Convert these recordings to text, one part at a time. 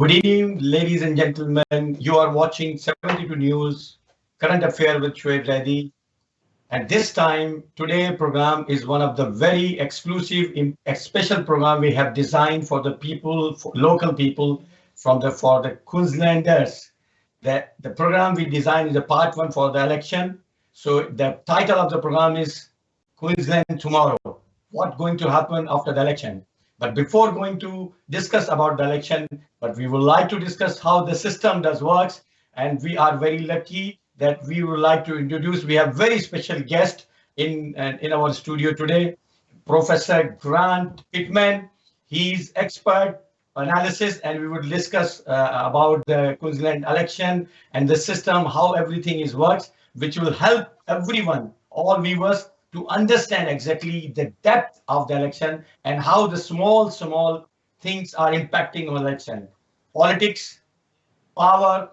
Good evening, ladies and gentlemen. You are watching 72 News, Current Affair with Shoaib Zaidi. And this time, today program is one of the very exclusive, special program we have designed for the people, for local people for the Queenslanders. The program we designed is a part one for the election. So the title of the program is Queensland Tomorrow. What's going to happen after the election? But before going to discuss about the election, but we would like to discuss how the system does works. And we are very lucky that we would like to introduce. We have very special guest in our studio today, Professor Grant Pitman. He's expert analysis, and we would discuss about the Queensland election and the system, how everything is works, which will help everyone, all viewers, to understand exactly the depth of the election and how the small things are impacting on election. Politics, power,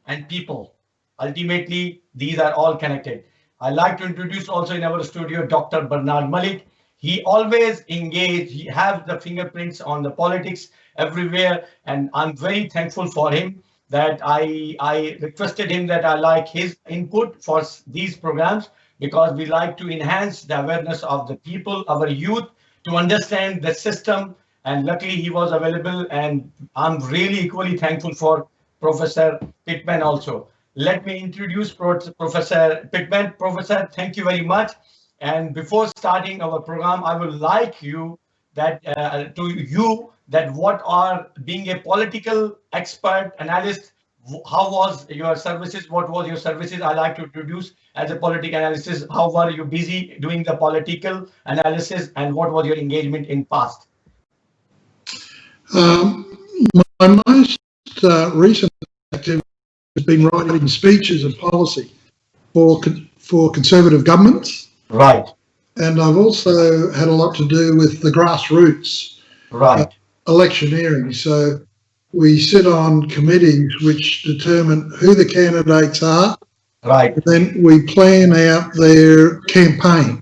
and people. Ultimately, these are all connected. I'd like to introduce also in our studio Dr. Bernard Malik. He always engaged, he has the fingerprints on the politics everywhere, and I'm very thankful for him that I requested him that I like his input for these programs because we like to enhance the awareness of the people, our youth, to understand the system. And luckily he was available, and I'm really equally thankful for Professor Pitman also. Let me introduce Professor Pitman. Professor, thank you very much. And before starting our program, I would like you that what are being a political expert analyst, how was your services? What was your services? I like to introduce as a political analyst. How were you busy doing the political analysis, and what was your engagement in past? My most recent activity has been writing speeches and policy for Conservative governments. Right. And I've also had a lot to do with the grassroots electioneering. So we sit on committees which determine who the candidates are. Right. And then we plan out their campaign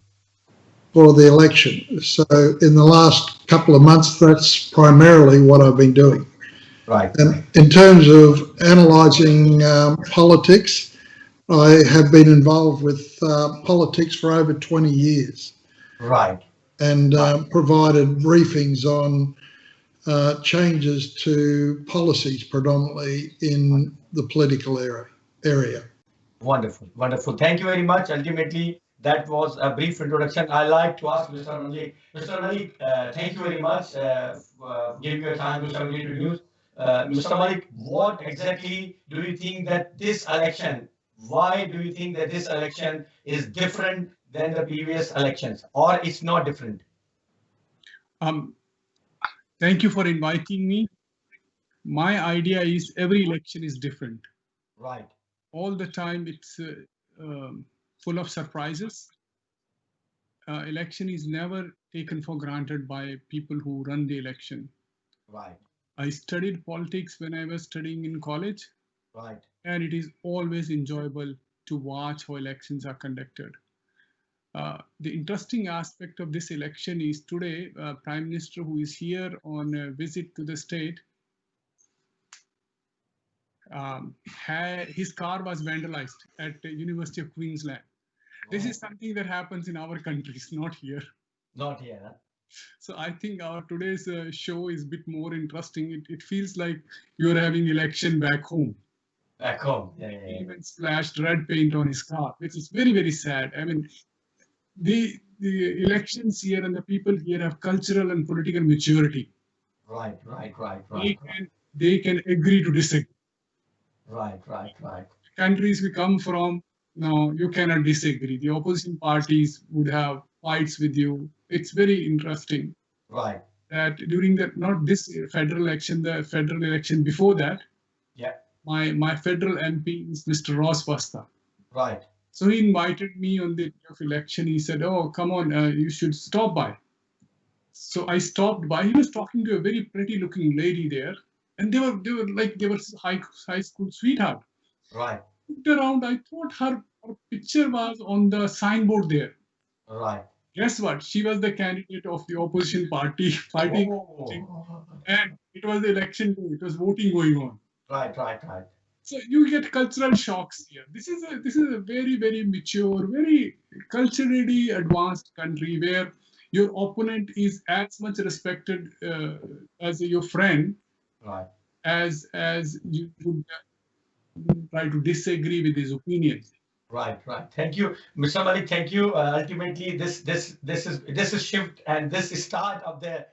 for the election. So in the last couple of months, that's primarily what I've been doing. Right. And in terms of analysing politics, I have been involved with politics for over 20 years. Right. And provided briefings on changes to policies predominantly in the political area. Wonderful, wonderful. Thank you very much. Ultimately, that was a brief introduction. I like to ask Mr. Malik. Mr. Malik, thank you very much for giving your time to submit to news. Mr. Malik, what exactly do you think that this election, why do you think that this election is different than the previous elections, or it's not different? Thank you for inviting me. My idea is every election is different. Right. All the time it's full of surprises. Election is never taken for granted by people who run the election. Right. I studied politics when I was studying in college. Right. And it is always enjoyable to watch how elections are conducted. The interesting aspect of this election is today, Prime Minister who is here on a visit to the state, his car was vandalized at the University of Queensland. This is something that happens in our countries, not here. Not here. Huh? So I think our today's show is a bit more interesting. It feels like you're having election back home. Back home. Yeah. He even splashed red paint on his car, which is very, very sad. I mean, the elections here and the people here have cultural and political maturity. Right. They can agree to disagree. Right. Countries we come from, no, you cannot disagree. The opposition parties would have fights with you. It's very interesting. Right. That during not this federal election, the federal election before that. Yeah. My federal MP is Mr. Ross Vasta. Right. So he invited me on the day of election. He said, "Oh, come on, you should stop by." So I stopped by. He was talking to a very pretty-looking lady there, and they were high school sweetheart. Right. Looked around. I thought her picture was on the signboard there. Right. guess what? She was the candidate of the opposition party fighting, and it was the election day. It was voting going on. Right. So you get cultural shocks here. This is a very, very mature, very culturally advanced country where your opponent is as much respected as your friend, Right. as you would try to disagree with his opinions. Right. Thank you, Mr. Malik. Thank you. Ultimately, this is shift, and this is start of the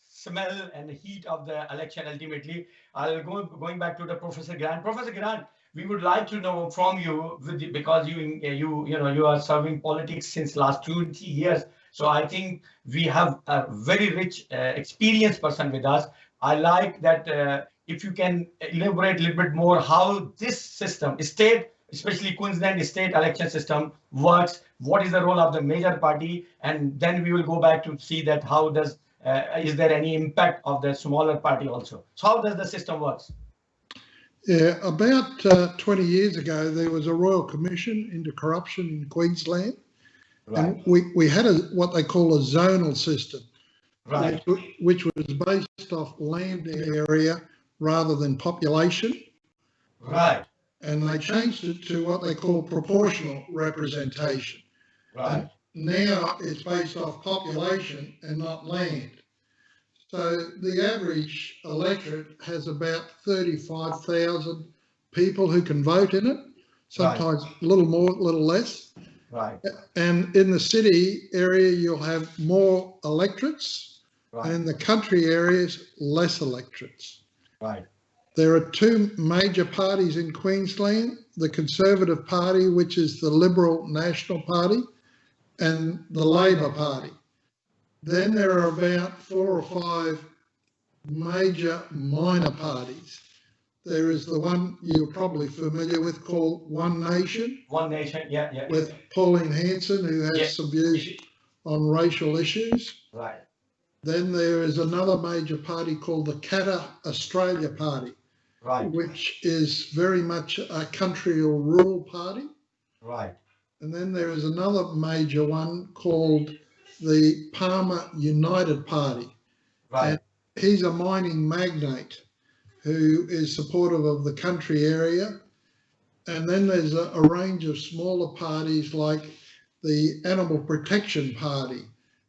smell and the heat of the election. Ultimately, I'll going back to the Professor Grant. Professor Grant, we would like to know from you, because you are serving politics since last 20 years. So I think we have a very rich, experienced person with us. I like that if you can elaborate a little bit more how this system, state, especially Queensland state election system works, what is the role of the major party, and then we will go back to see that how does, is there any impact of the smaller party also. So how does the system works? Yeah, about 20 years ago, there was a Royal Commission into corruption in Queensland. Right. And we had what they call a zonal system, right, which was based off land area rather than population. Right. And they changed it to what they call proportional representation. Right. And now it's based off population and not land. So the average electorate has about 35,000 people who can vote in it, sometimes a little more, a little less. Right. And in the city area, you'll have more electorates, and in the country areas, less electorates. Right. There are two major parties in Queensland, the Conservative Party, which is the Liberal National Party, and the Labor Party. Then there are about 4 or 5 major minor parties. There is the one you're probably familiar with called One Nation. One Nation, yeah. With Pauline Hanson, who has some views on racial issues. Right. Then there is another major party called the Katter Australia Party. Right. Which is very much a country or rural party. Right. And then there is another major one called the Palmer United Party. Right. And he's a mining magnate who is supportive of the country area. And then there's a range of smaller parties like the Animal Protection Party.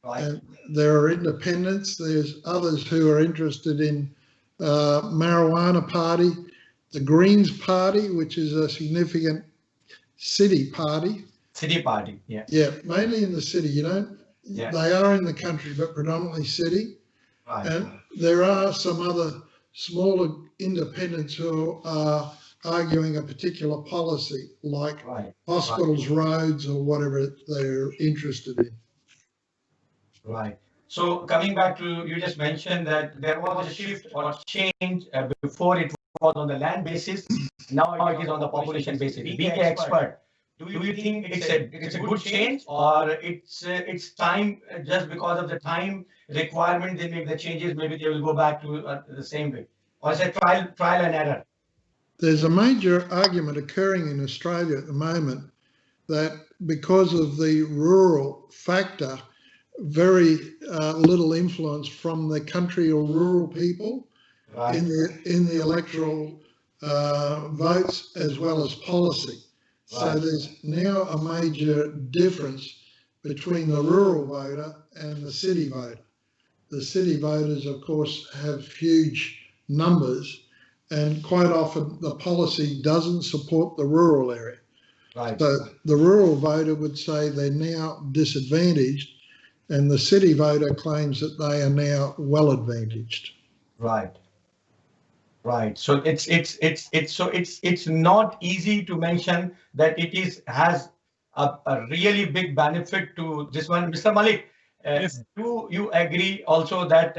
Right. And there are independents. There's others who are interested in marijuana party, the Greens Party, which is a significant city party. City party, yeah. Yeah, mainly in the city. You don't. Yeah. They are in the country, but predominantly city. Right. And there are some other smaller independents who are arguing a particular policy, like hospitals, roads, or whatever they're interested in. Right. So coming back to, you just mentioned that there was a shift or change before it was on the land basis. Now it is on the population basis. Being an expert, do you think it's a good change, or it's time just because of the time requirement they make the changes? Maybe they will go back to the same way, or is it trial and error? There's a major argument occurring in Australia at the moment that because of the rural factor, very little influence from the country or rural people in the electoral votes as well as policy. So there's now a major difference between the rural voter and the city voter. The city voters, of course, have huge numbers, and quite often the policy doesn't support the rural area. Right. So the rural voter would say they're now disadvantaged, and the city voter claims that they are now well advantaged. Right. Right. So it's not easy to mention that it has a really big benefit to this one. Mr. Malik, yes. Do you agree also that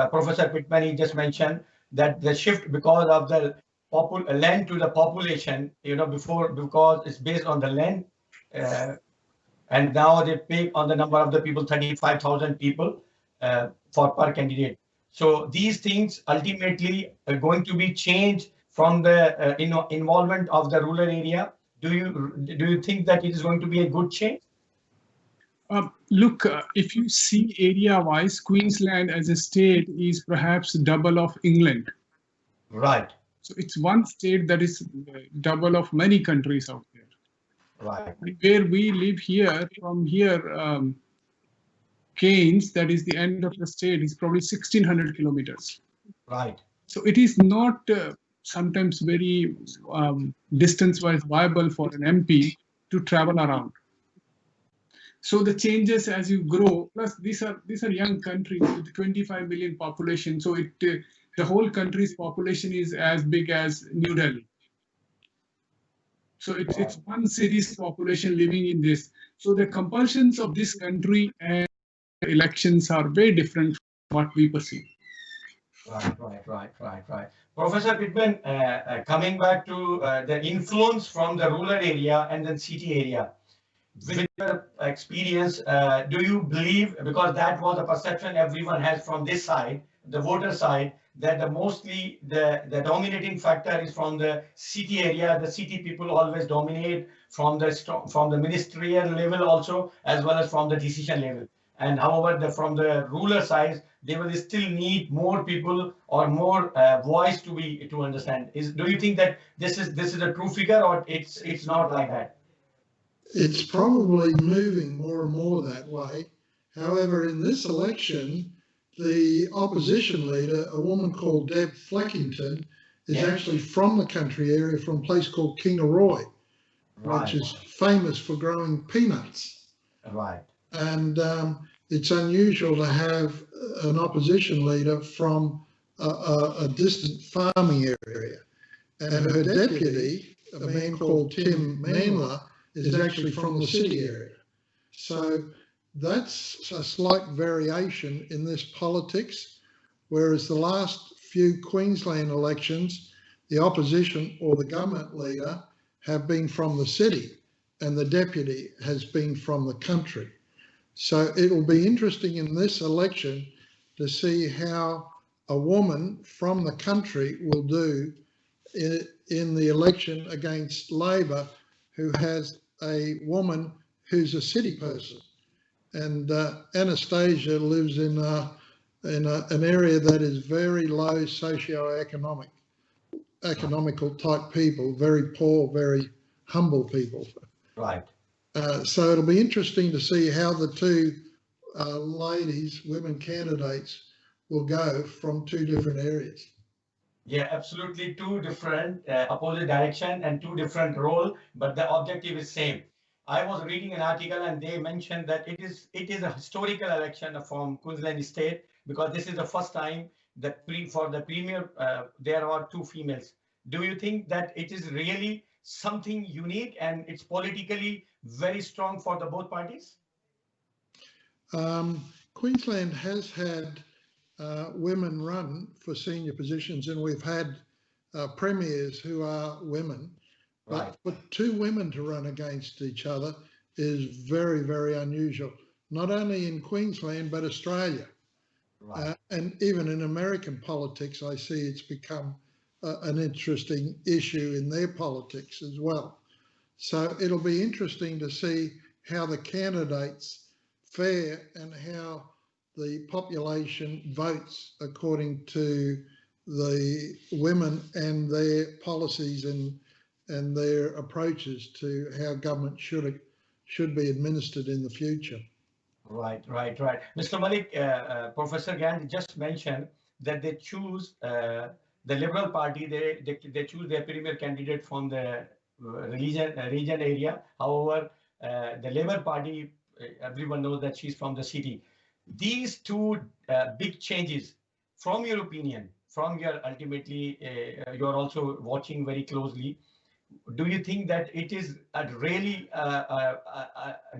Professor Pitman, he just mentioned that the shift because of the land to the population, before, because it's based on the land, and now they pay on the number of the people, 35,000 people for per candidate. So these things ultimately are going to be changed from the involvement of the rural area. Do you think that it is going to be a good change? Look, if you see area-wise, Queensland as a state is perhaps double of England. Right. So it's one state that is double of many countries out there. Right. Where we live here, from here, Keynes, that is the end of the state, is probably 1,600 kilometers. Right. So it is not sometimes very distance-wise viable for an MP to travel around. So the changes as you grow, plus these are young countries with 25 million population. So the whole country's population is as big as New Delhi. So it's one city's population living in this. So the compulsions of this country and elections are very different from what we perceive. Right. Professor Pitman, coming back to the influence from the rural area and then city area. With your experience, do you believe, because that was a perception everyone has from this side, the voter side, that mostly the dominating factor is from the city area, the city people always dominate from the ministerial level also, as well as from the decision level. And however, from the rural side, they will still need more people or more voice to understand. Do you think that this is a true figure, or it's not like that? It's probably moving more and more that way. However, in this election, the opposition leader, a woman called Deb Fleckington, is actually from the country area, from a place called Kingaroy, which is famous for growing peanuts. Right. And it's unusual to have an opposition leader from a distant farming area. And her deputy, a man called Tim Manler, is actually from the city area. So that's a slight variation in this politics, whereas the last few Queensland elections, the opposition or the government leader have been from the city and the deputy has been from the country. So it'll be interesting in this election to see how a woman from the country will do in the election against Labor, who has a woman who's a city person. And Anastasia lives in an area that is very low economical type people, very poor, very humble people. Right. So it'll be interesting to see how the two women candidates, will go from two different areas. Yeah, absolutely. Two different opposite direction and two different role, but the objective is same. I was reading an article and they mentioned that it is a historical election from Queensland State, because this is the first time that for the premier there are two females. Do you think that it is really something unique and it's politically very strong for the both parties? Queensland has had women run for senior positions, and we've had premiers who are women. But for two women to run against each other is very, very unusual, not only in Queensland, but Australia. And even in American politics, I see it's become an interesting issue in their politics as well. So it'll be interesting to see how the candidates fare and how the population votes according to the women and their policies and their approaches to how government should be administered in the future. Right. Mr. Malik, Professor Gandhi just mentioned that they choose the Liberal Party, they choose their premier candidate from the region area. However, the Labour Party, everyone knows that she's from the city. These two big changes, from your opinion, from your ultimately, you're also watching very closely. Do you think that it is a really a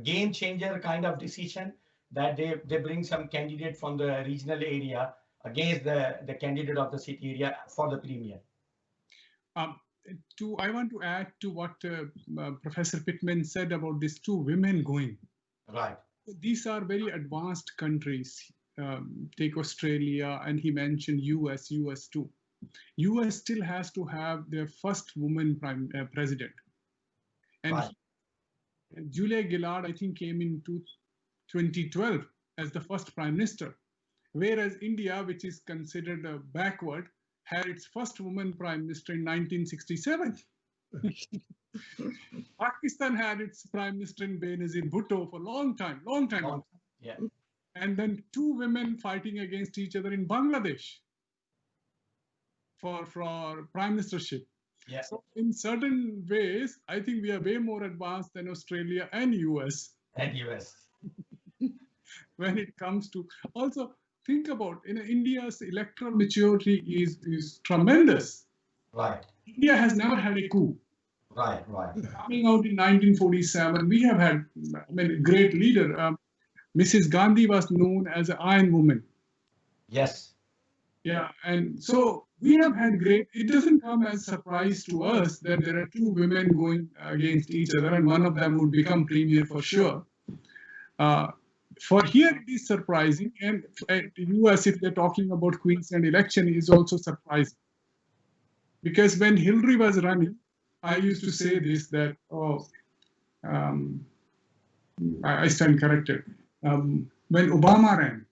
game changer kind of decision that they bring some candidate from the regional area against the candidate of the city area for the premier? I want to add to what Professor Pitman said about these two women going. Right. These are very advanced countries. Take Australia, and he mentioned US too. US still has to have their first woman president. And Julia Gillard, I think, came in 2012 as the first prime minister, whereas India, which is considered backward, had its first woman prime minister in 1967. Pakistan had its prime minister in Benazir Bhutto for a long time. Yeah. And then 2 women fighting against each other in Bangladesh for prime ministership. Yeah. So in certain ways, I think we are way more advanced than Australia and US. And US. When it comes to, also think about, India's electoral maturity is tremendous. Right. India has never had a coup. Right. Coming out in 1947, we have had a great leader. Mrs. Gandhi was known as an Iron Woman. Yes. Yeah, and so we have had great. It doesn't come as a surprise to us that there are 2 women going against each other, and one of them would become premier for sure. For here, it is surprising, and at the US, if they're talking about Queensland election, is also surprising. Because when Hillary was running, I used to say this, that, I stand corrected. When Obama ran,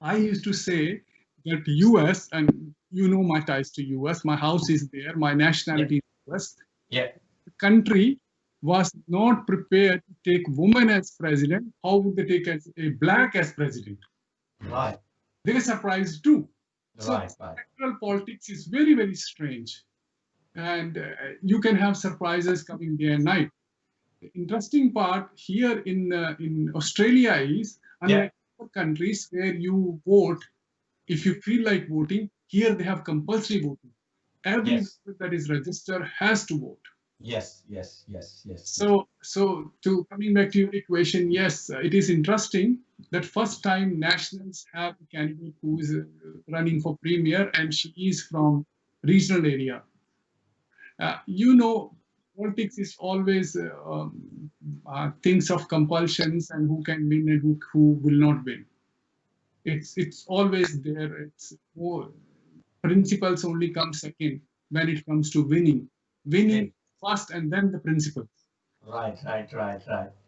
I used to say that US, and you know my ties to US, my house is there, my nationality is US. Yeah. The country was not prepared to take women as president. How would they take as a black as president? Right. They were surprised too. So Right. electoral politics is very, very strange. And you can have surprises coming day and night. The interesting part here in Australia is, unlike other countries where you vote, if you feel like voting, here they have compulsory voting. Every voter that is registered has to vote. Yes. So to coming back to your equation, yes, it is interesting that first time nationals have a candidate who is running for premier, and she is from regional area. Politics is always things of compulsions and who can win and who will not win. It's always there. It's more, principles only come second when it comes to winning. Winning first and then the principles. Right.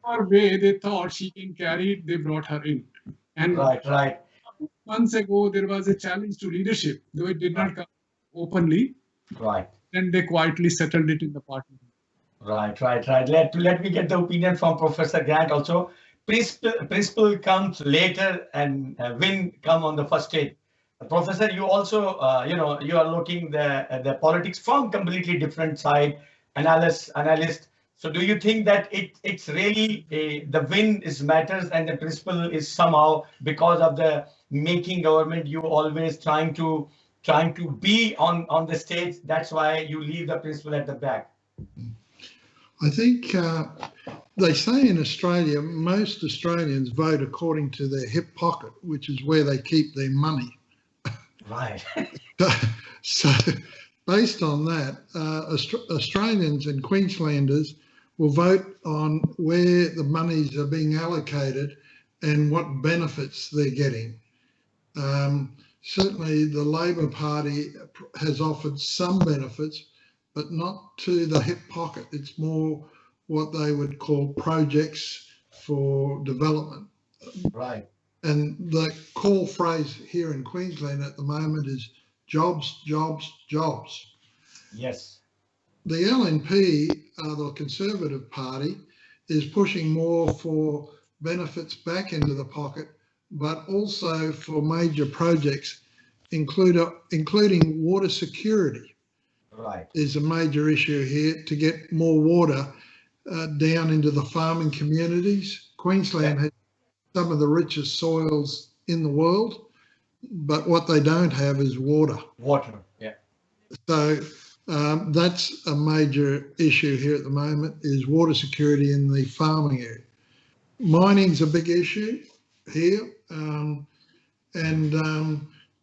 Or way they thought she can carry it, they brought her in. And right. months ago there was a challenge to leadership, though it did not come openly. Right. Then they quietly settled it in the party. Right. Let me get the opinion from Professor Grant also. Principle comes later and win come on the first stage. Professor, you also, you are looking the politics from completely different side, analyst. So do you think that it's really the win is matters and the principle is somehow because of the making government, you always trying to be on the stage. That's why you leave the principle at the back. I think they say in Australia, most Australians vote according to their hip pocket, which is where they keep their money. Right. So based on that, Australians and Queenslanders will vote on where the monies are being allocated and what benefits they're getting. Certainly the Labor Party has offered some benefits, but not to the hip pocket. It's more what they would call projects for development. Right. And the call phrase here in Queensland at the moment is jobs, jobs, jobs. Yes. The LNP, the Conservative Party, is pushing more for benefits back into the pocket, but also for major projects, including water security. Right. Is a major issue here to get more water down into the farming communities. Queensland has some of the richest soils in the world, but what they don't have is water. Water, yeah. So that's a major issue here at the moment, is water security in the farming area. Mining's a big issue here, and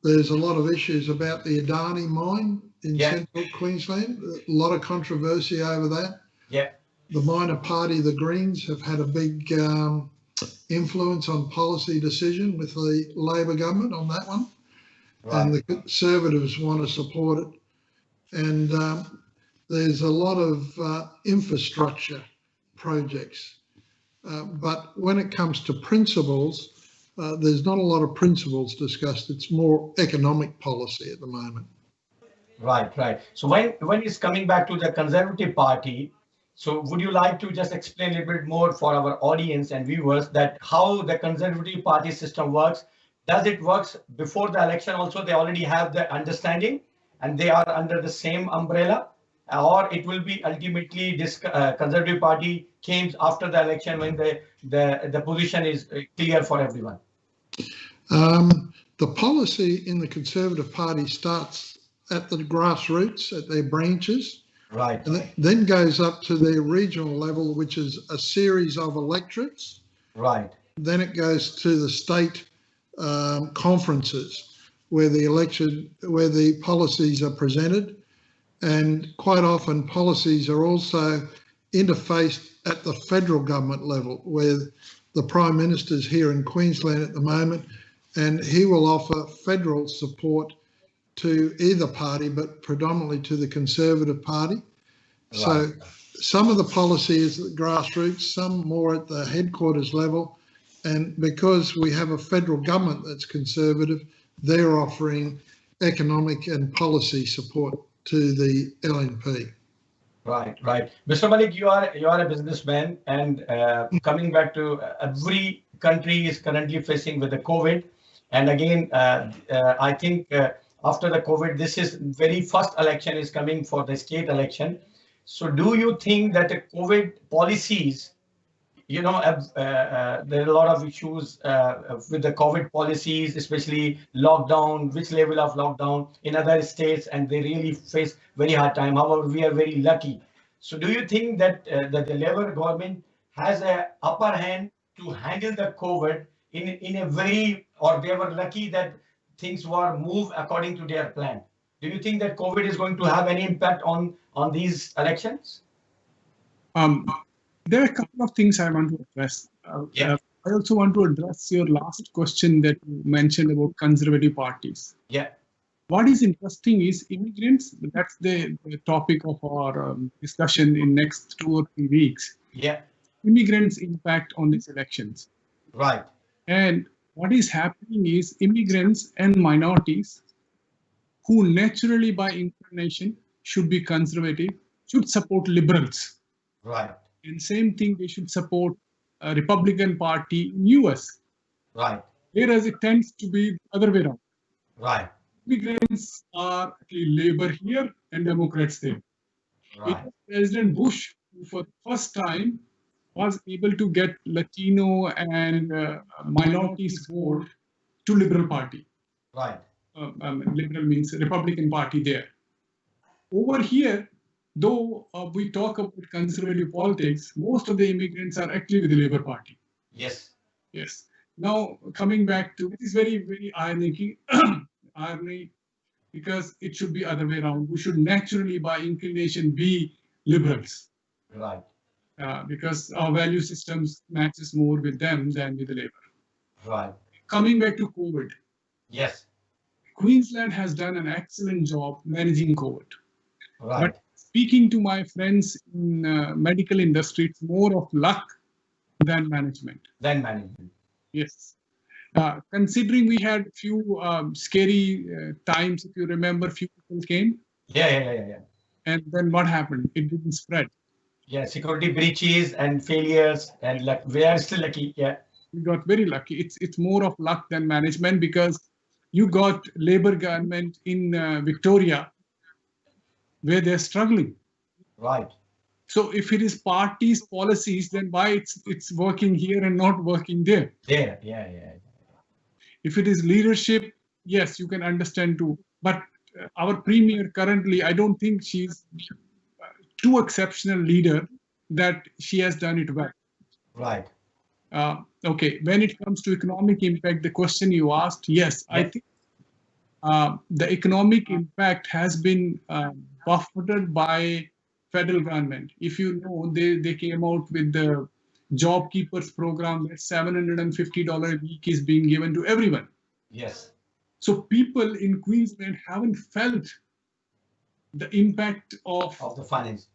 there's a lot of issues about the Adani mine in central Queensland. A lot of controversy over that. Yeah. The minor party, the Greens, have had a big influence on policy decision with the Labor government on that one. Right. And the Conservatives want to support it. And there's a lot of infrastructure projects. But when it comes to principles, there's not a lot of principles discussed. It's more economic policy at the moment. Right, right. So when it's coming back to the Conservative Party, so would you like to just explain a little bit more for our audience and viewers that how the Conservative Party system works? Does it works before the election also? They already have the understanding and they are under the same umbrella, or it will be ultimately this Conservative Party came after the election when the position is clear for everyone? The policy in the Conservative Party starts at the grassroots, at their branches, right, and then goes up to their regional level, which is a series of electorates. Right. Then it goes to the state conferences where the policies are presented, and quite often policies are also interfaced at the federal government level, where the Prime Minister's here in Queensland at the moment, and he will offer federal support to either party, but predominantly to the Conservative Party. Right. So some of the policy is at the grassroots, some more at the headquarters level. And because we have a federal government that's conservative, they're offering economic and policy support to the LNP. Right, right. Mr. Malik, you are a businessman, and coming back to every country is currently facing with the COVID. And again, I think after the COVID, this is very first election is coming for the state election. So do you think that the COVID policies, there are a lot of issues with the COVID policies, especially lockdown, which level of lockdown in other states, and they really face very hard time. However, we are very lucky. So do you think that the Labour government has an upper hand to handle the COVID in a very, or they were lucky that things were moved according to their plan? Do you think that COVID is going to have any impact on these elections? There are a couple of things I want to address. I also want to address your last question that you mentioned about conservative parties. Yeah. What is interesting is immigrants. That's the topic of our discussion in next 2 or 3 weeks. Yeah. Immigrants' impact on these elections. Right. And what is happening is immigrants and minorities who naturally by inclination should be conservative, should support liberals. Right. And same thing, they should support a Republican Party in US. Right. Whereas it tends to be the other way around. Right. Immigrants are Labour here and Democrats there. Right. It was President Bush who for the first time was able to get Latino and minorities vote to Liberal Party. Right. Liberal means Republican Party there. Over here, though we talk about conservative politics, most of the immigrants are actually with the Labour Party. Yes. Yes. Now, coming back to, it is very, very irony, because it should be other way around. We should naturally, by inclination, be liberals. Right. Because our value systems matches more with them than with the Labour. Right. Coming back to COVID. Yes. Queensland has done an excellent job managing COVID. Right. But speaking to my friends in medical industry, it's more of luck than management. Yes. Considering we had a few scary times, if you remember, few people came. Yeah. And then what happened? It didn't spread. Yeah, security breaches and failures, and we are still lucky. Yeah. We got very lucky. It's more of luck than management, because you got Labour government in Victoria where they're struggling. Right. So if it is parties' policies, then why it's working here and not working there? Yeah. If it is leadership, yes, you can understand too. But our premier currently, I don't think she's too exceptional leader that she has done it well. Right. Okay. When it comes to economic impact, the question you asked, yes. I think the economic impact has been buffeted by federal government. If you know, they came out with the Job Keepers program that $750 a week is being given to everyone. Yes. So people in Queensland haven't felt the impact of the finance.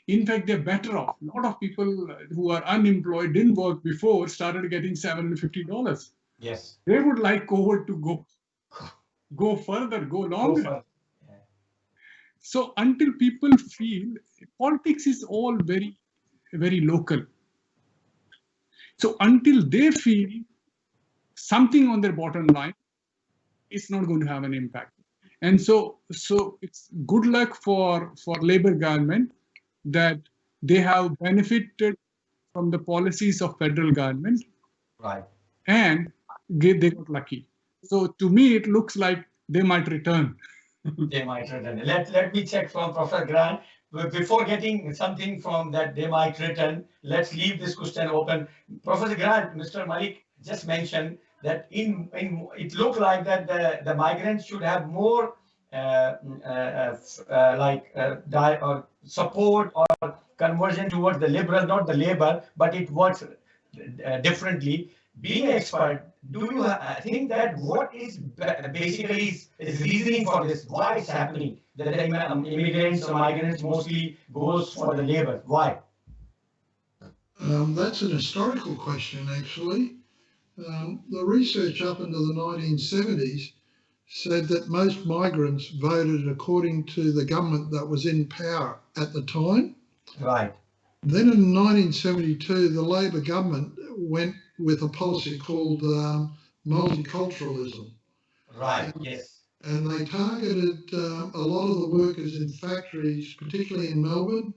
In fact, they're better off. A lot of people who are unemployed, didn't work before, started getting $750. Yes. They would like COVID to go further, go longer. Yeah. So until people feel, politics is all very, very local. So until they feel something on their bottom line, it's not going to have an impact. And so it's good luck for Labour government that they have benefited from the policies of federal government. Right. And they got lucky. So to me, it looks like they might return. They might return. Let me check from Professor Grant. Before getting something from that they might return, let's leave this question open. Professor Grant, Mr. Malik just mentioned that in it looked like that the migrants should have more support or conversion towards the liberal, not the labor, but it works differently. Being an expert, do you think that what is basically is reasoning for this? Why it's happening? That the immigrants or migrants mostly goes for the labor. Why? That's an historical question, actually. The research up into the 1970s said that most migrants voted according to the government that was in power at the time. Right. Then in 1972, the Labor government went with a policy called multiculturalism. Right, yes. And they targeted a lot of the workers in factories, particularly in Melbourne,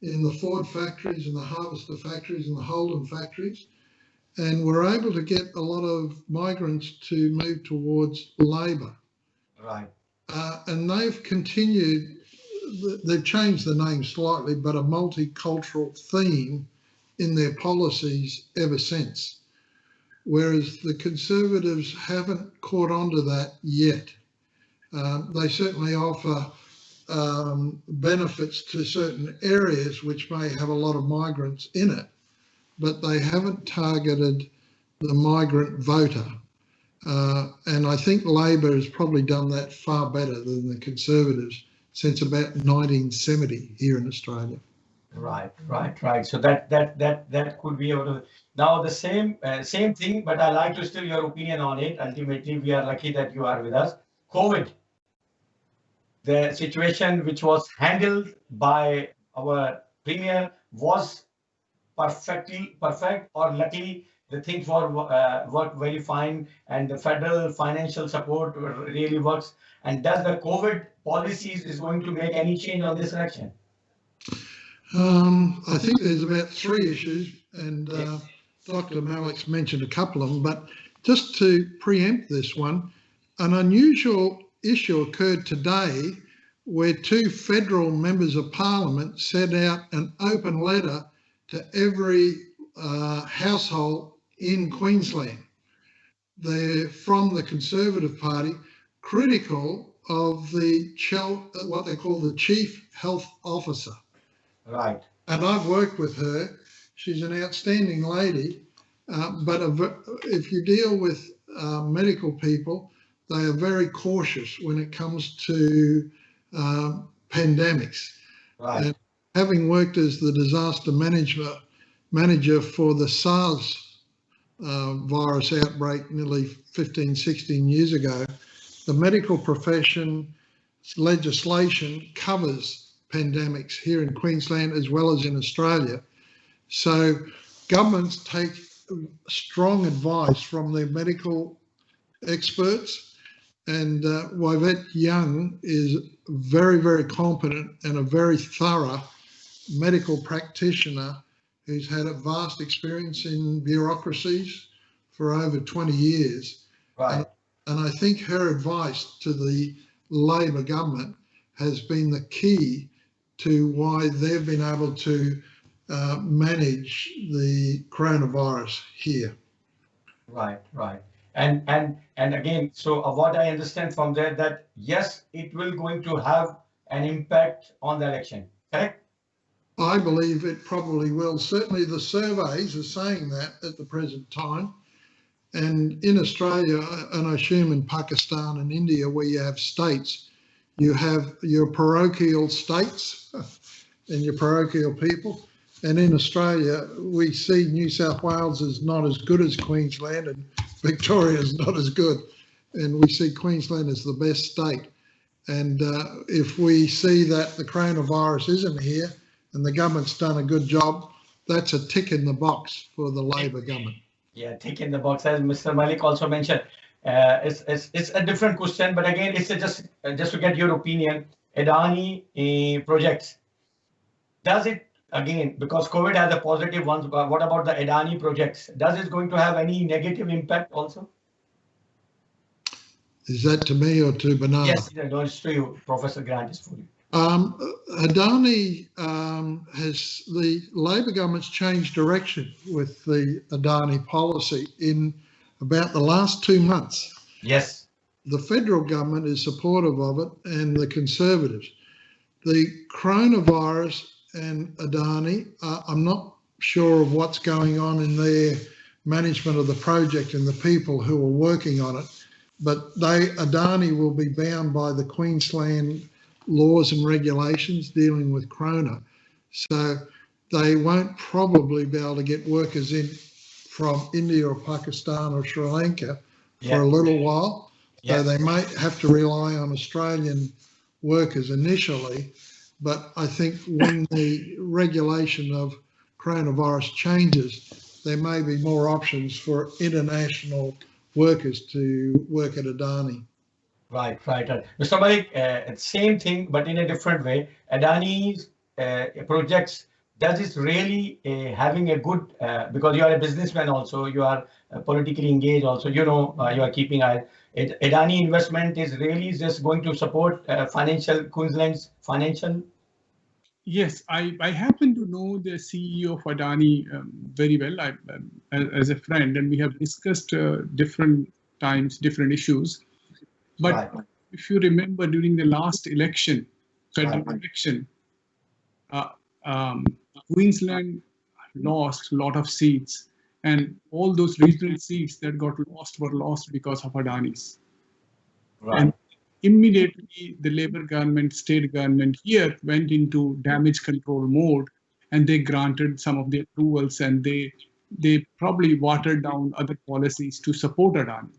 in the Ford factories and the Harvester factories and the Holden factories, and were able to get a lot of migrants to move towards Labor. Right. And they've continued, they've changed the name slightly, but a multicultural theme in their policies ever since. Whereas the Conservatives haven't caught on to that yet. They certainly offer benefits to certain areas which may have a lot of migrants in it, but they haven't targeted the migrant voter. And I think Labor has probably done that far better than the Conservatives since about 1970 here in Australia. Right. So that could be able to. Now the same thing, but I like to still your opinion on it. Ultimately, we are lucky that you are with us. COVID, the situation which was handled by our premier was perfect, or luckily the things worked very fine, and the federal financial support really works. And does the COVID policies is going to make any change on this direction? I think there's about three issues, and Dr. Malik's mentioned a couple of them, but just to preempt this one, an unusual issue occurred today where two federal members of parliament sent out an open letter to every household in Queensland. They're from the Conservative Party, critical of what they call the Chief Health Officer. Right. And I've worked with her. She's an outstanding lady. But if you deal with medical people, they are very cautious when it comes to pandemics. Right. And having worked as the disaster manager for the SARS virus outbreak nearly 15, 16 years ago, the medical profession legislation covers pandemics here in Queensland as well as in Australia. So governments take strong advice from their medical experts, and Wivette Young is very, very competent and a very thorough medical practitioner who's had a vast experience in bureaucracies for over 20 years. Right. And I think her advice to the Labor government has been the key to why they've been able to manage the coronavirus here. Right. And again, so what I understand from there that yes, it will going to have an impact on the election, correct? I believe it probably will. Certainly the surveys are saying that at the present time. And in Australia, and I assume in Pakistan and India, where you have states, you have your parochial states, and your parochial people. And in Australia, we see New South Wales is not as good as Queensland, and Victoria is not as good. And we see Queensland as the best state. And if we see that the coronavirus isn't here and the government's done a good job, that's a tick in the box for the Labor government. Yeah, tick in the box, as Mr. Malik also mentioned. It's a different question, but again, it's just to get your opinion. Adani projects, does it, again, because COVID has a positive one, what about the Adani projects? Does it going to have any negative impact also? Is that to me or to Banana? Yes, no, it's to you, Professor Grant, is for you. Adani has, the Labor government's changed direction with the Adani policy in about the last 2 months. Yes. The federal government is supportive of it, and the Conservatives. The coronavirus and Adani, I'm not sure of what's going on in their management of the project and the people who are working on it, but Adani will be bound by the Queensland laws and regulations dealing with corona. So they won't probably be able to get workers in from India or Pakistan or Sri Lanka for a little while. So they might have to rely on Australian workers initially. But I think when the regulation of coronavirus changes, there may be more options for international workers to work at Adani. Right. Mr. Malik, same thing, but in a different way. Adani's projects, does it really having a good, because you are a businessman also, you are politically engaged also, you are keeping eye. Adani investment is really just going to support Queensland's financial? Yes, I happen to know the CEO of Adani very well as a friend, and we have discussed different times, different issues. But if you remember during the last election, federal election, Queensland lost a lot of seats, and all those regional seats that got lost were lost because of Adani's. Right. And immediately the Labour government, state government here went into damage control mode, and they granted some of the approvals, and they probably watered down other policies to support Adani.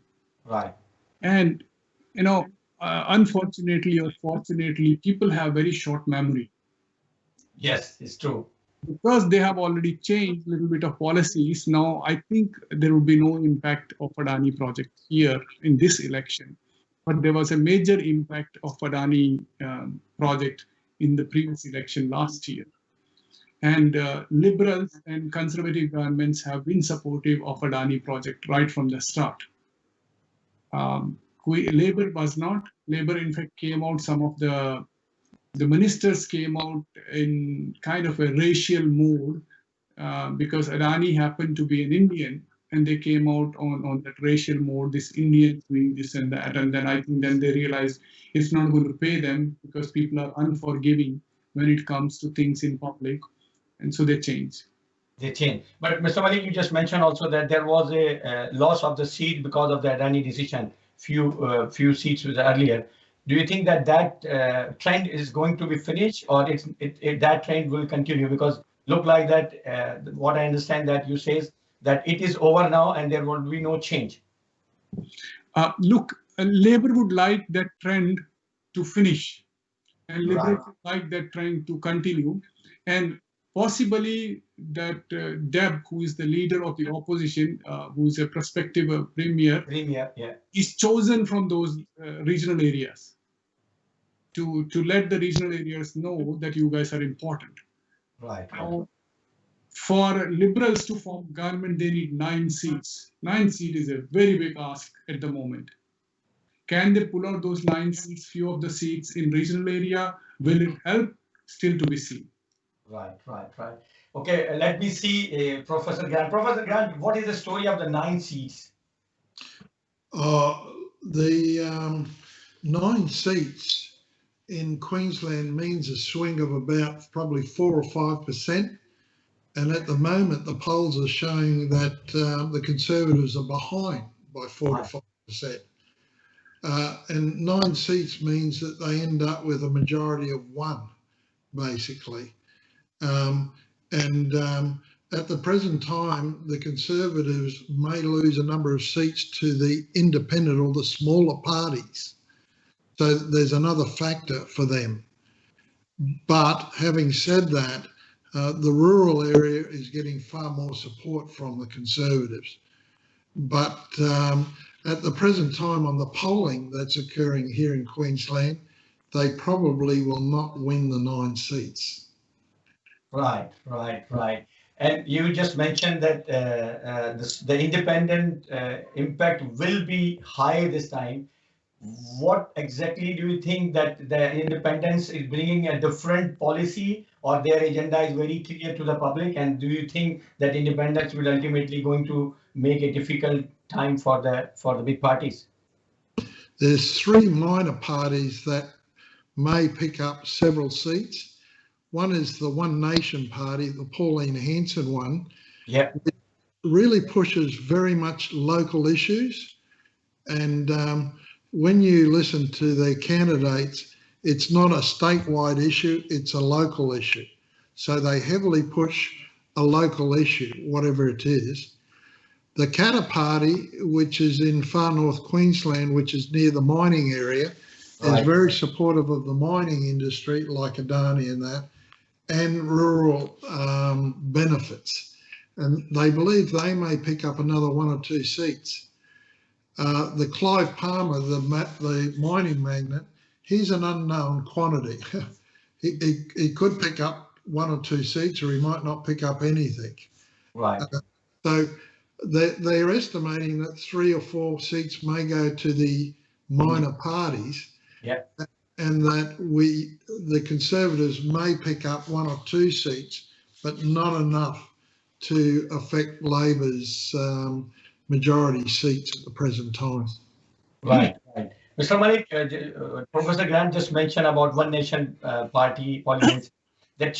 Right. And unfortunately or fortunately, people have very short memory. Yes, it's true. Because they have already changed a little bit of policies, now I think there will be no impact of Adani project here in this election. But there was a major impact of Adani project in the previous election last year. And Liberals and Conservative governments have been supportive of Adani project right from the start. Labour was not. Labour, in fact, came out, some of the ministers came out in kind of a racial mode because Adani happened to be an Indian, and they came out on that racial mode, this Indian doing this and that. And then I think then they realized it's not going to pay them because people are unforgiving when it comes to things in public. And so they changed. They changed. But Mr. Malik, you just mentioned also that there was a loss of the seat because of the Adani decision. Few seats was earlier. Do you think that trend is going to be finished, or that trend will continue? Because look like that, what I understand that you say is that it is over now and there will be no change. Labour would like that trend to finish, and Liberals would like that trend to continue. And possibly that Deb, who is the leader of the opposition, who is a prospective premier, is chosen from those regional areas to let the regional areas know that you guys are important. Right. Now, for Liberals to form government, they need 9 seats. 9 seats is a very big ask at the moment. Can they pull out those 9 seats, few of the seats in regional area? Will it help? Still to be seen. Right. Okay, let me see, Professor Grant. Professor Grant, what is the story of the 9 seats? The 9 seats in Queensland means a swing of about probably 4 or 5%. And at the moment, the polls are showing that the Conservatives are behind by 4 to 5%. And 9 seats means that they end up with a majority of 1, basically. At the present time, the Conservatives may lose a number of seats to the independent or the smaller parties. So there's another factor for them. But having said that, the rural area is getting far more support from the Conservatives. But at the present time on the polling that's occurring here in Queensland, they probably will not win the 9 seats. Right. And you just mentioned that the independent impact will be high this time. What exactly do you think that the independence is bringing a different policy, or their agenda is very clear to the public? And do you think that independence will ultimately going to make a difficult time for the big parties? There's 3 minor parties that may pick up several seats. One is the One Nation Party, the Pauline Hanson one. Yeah. It really pushes very much local issues. And when you listen to their candidates, it's not a statewide issue, it's a local issue. So they heavily push a local issue, whatever it is. The Katter Party, which is in far north Queensland, which is near the mining area, is very supportive of the mining industry, like Adani and that, and rural benefits. And they believe they may pick up another 1 or 2 seats. The Clive Palmer, the mining magnate, he's an unknown quantity. he could pick up 1 or 2 seats, or he might not pick up anything. Right. So they're estimating that 3 or 4 seats may go to the minor parties. Yeah. And that the Conservatives may pick up 1 or 2 seats, but not enough to affect Labor's majority seats at the present time. Right. Mr. Malik, Professor Grant just mentioned about One Nation Party politics, that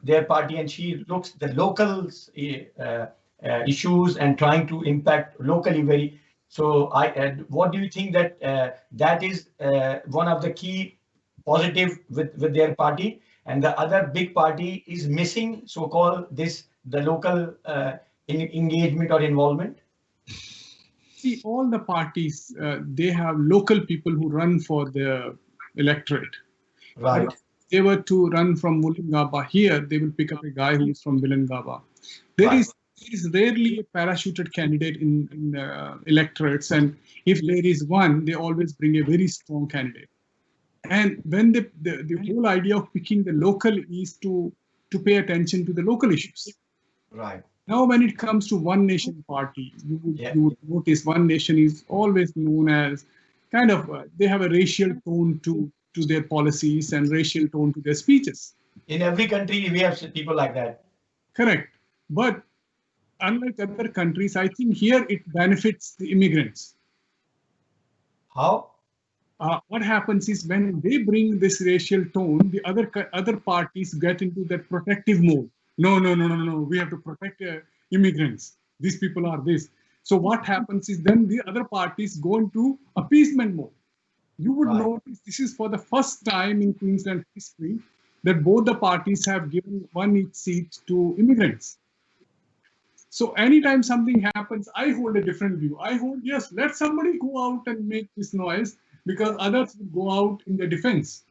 their party, and she looks the local issues and trying to impact locally very. So what do you think that that is one of the key positive with their party, and the other big party is missing so-called the local engagement or involvement? See, all the parties, they have local people who run for the electorate. Right. If they were to run from Wollongabba here, they will pick up a guy who is from Wollongabba. There is rarely a parachuted candidate in electorates, and if there is one, they always bring a very strong candidate. And when the whole idea of picking the local is to pay attention to the local issues. Right. Now, when it comes to One Nation Party, you would notice One Nation is always known as kind of, they have a racial tone to their policies and racial tone to their speeches. In every country, we have people like that. Correct. But unlike other countries, I think here it benefits the immigrants. How? What happens is when they bring this racial tone, the other parties get into that protective mode. No, we have to protect immigrants. These people are this. So what happens is then the other parties go into appeasement mode. You would notice this is for the first time in Queensland history that both the parties have given 1 each seat to immigrants. So anytime something happens, I hold a different view. I hold, yes, let somebody go out and make this noise, because others will go out in their defense.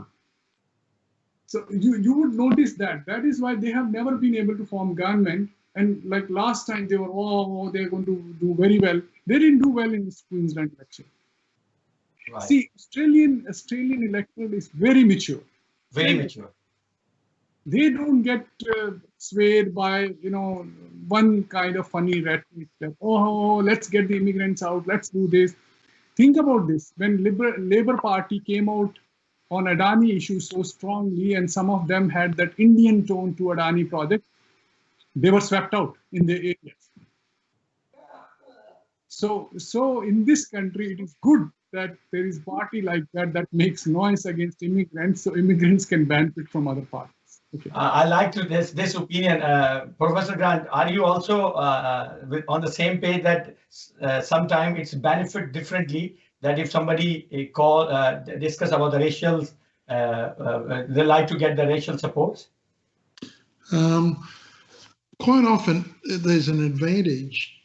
So you would notice that. That is why they have never been able to form government. And like last time, they were, they're going to do very well. They didn't do well in this Queensland election. Right. See, Australian electorate is very mature. Very mature. They don't get swayed by, one kind of funny rhetoric that, let's get the immigrants out, let's do this. Think about this. When Labour Party came out on Adani issues so strongly, and some of them had that Indian tone to Adani project, they were swept out in the areas. So in this country, it is good that there is party like that makes noise against immigrants, so immigrants can benefit from other parties. Okay. I like this opinion. Professor Grant, are you also on the same page that sometimes it's benefit differently, that if somebody discuss about the racial, they like to get the racial supports? Quite often there's an advantage